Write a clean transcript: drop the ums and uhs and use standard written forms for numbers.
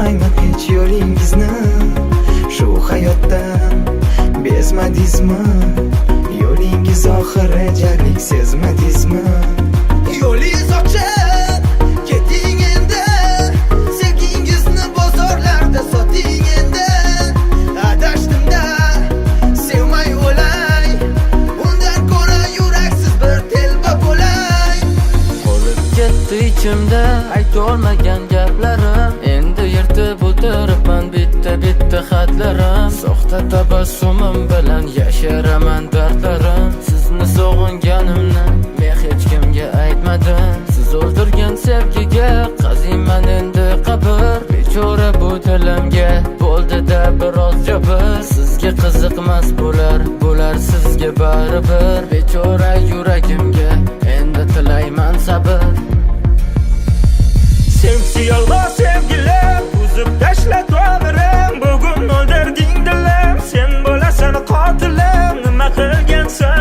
so'ramayman hech yo'lingizni. Shu hayotdan bezmadingizmi? Yo'lingiz oxirigacha sezmadingizmi? Yo'lingiz ochiq, keting endi. Sevgingizni bozorlarda soting endi. Adashdimda sevmay o'lay, undan ko'ra yuraksiz bir telba bo'lay. Qolib ketdi ichimda aytolmagan gaplarim. Endi yirtib o'tiribman bitta xatlarim. Soxta tabassumim bilan yasharaman dardlarim. Sizni sog'inganimni men hech kimga aytmadim. Siz o'ldirgan sevgiga qaziyman endi qabr. Bechora bu dilimga bo'ldi-da biroz jabr. Sizga qiziqmas bo'lar sizga baribir. Bechora yuragimga endi tilayman sabr. Sevgisi yolg'on sevgilar, uzib tashla to'g'rim. Bugun o'ldirding dilim, sen bo'lasan qotilim. Nima qilgansan